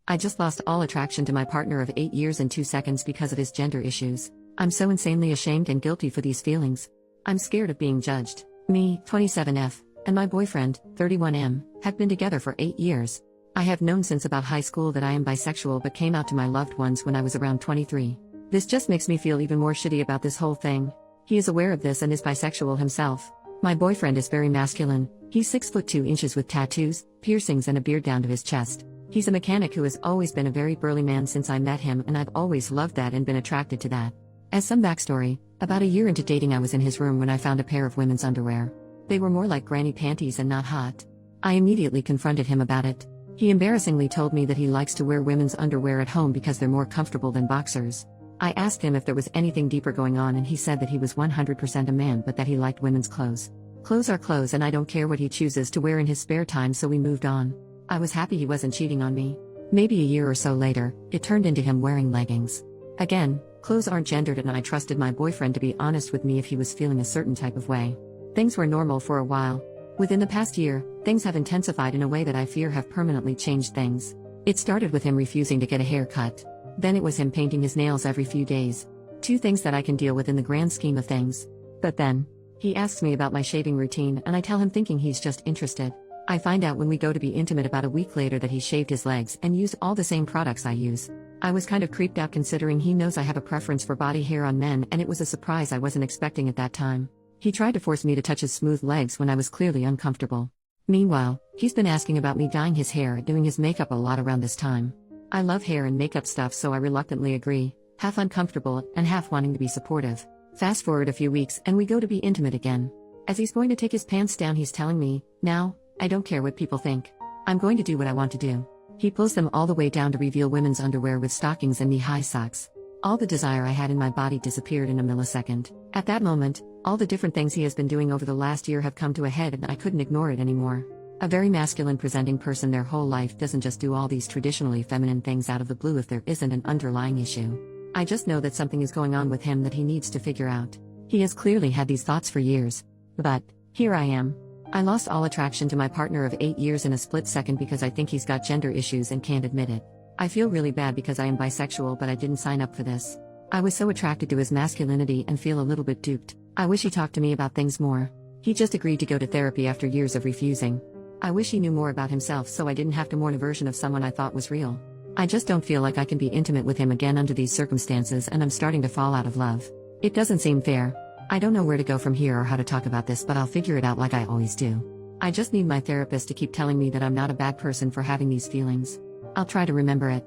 I just lost all attraction to my partner of 8 years and 2 seconds because of his gender issues. I'm so insanely ashamed and guilty for these feelings. I'm scared of being judged. Me, 27F, and my boyfriend, 31M, have been together for 8 years. I have known since about high school that I am bisexual but came out to my loved ones when I was around 23. This just makes me feel even more shitty about this whole thing. He is aware of this and is bisexual himself. My boyfriend is very masculine. He's 6'2" with tattoos, piercings and a beard down to his chest. He's a mechanic who has always been a very burly man since I met him, and I've always loved that and been attracted to that. As some backstory, about a year into dating I was in his room when I found a pair of women's underwear. They were more like granny panties and not hot. I immediately confronted him about it. He embarrassingly told me that he likes to wear women's underwear at home because they're more comfortable than boxers. I asked him if there was anything deeper going on, and he said that he was 100% a man but that he liked women's clothes. Clothes are clothes and I don't care what he chooses to wear in his spare time, so we moved on. I was happy he wasn't cheating on me. Maybe a year or so later, it turned into him wearing leggings. Again, clothes aren't gendered, and I trusted my boyfriend to be honest with me if he was feeling a certain type of way. Things were normal for a while. Within the past year, things have intensified in a way that I fear have permanently changed things. It started with him refusing to get a haircut. Then it was him painting his nails every few days. 2 things that I can deal with in the grand scheme of things. But then, he asks me about my shaving routine and I tell him thinking he's just interested. I find out when we go to be intimate about a week later that he shaved his legs and used all the same products I use. I was kind of creeped out considering he knows I have a preference for body hair on men, and it was a surprise I wasn't expecting at that time. He tried to force me to touch his smooth legs when I was clearly uncomfortable. Meanwhile, he's been asking about me dyeing his hair and doing his makeup a lot around this time. I love hair and makeup stuff, so I reluctantly agree, half uncomfortable and half wanting to be supportive. Fast forward a few weeks and we go to be intimate again. As he's going to take his pants down, he's telling me, "Now, I don't care what people think. I'm going to do what I want to do." He pulls them all the way down to reveal women's underwear with stockings and knee-high socks. All the desire I had in my body disappeared in a millisecond. At that moment, all the different things he has been doing over the last year have come to a head and I couldn't ignore it anymore. A very masculine presenting person their whole life doesn't just do all these traditionally feminine things out of the blue if there isn't an underlying issue. I just know that something is going on with him that he needs to figure out. He has clearly had these thoughts for years. But, here I am. I lost all attraction to my partner of 8 years in a split second because I think he's got gender issues and can't admit it. I feel really bad because I am bisexual, but I didn't sign up for this. I was so attracted to his masculinity and feel a little bit duped. I wish he talked to me about things more. He just agreed to go to therapy after years of refusing. I wish he knew more about himself so I didn't have to mourn a version of someone I thought was real. I just don't feel like I can be intimate with him again under these circumstances, and I'm starting to fall out of love. It doesn't seem fair. I don't know where to go from here or how to talk about this, but I'll figure it out like I always do. I just need my therapist to keep telling me that I'm not a bad person for having these feelings. I'll try to remember it.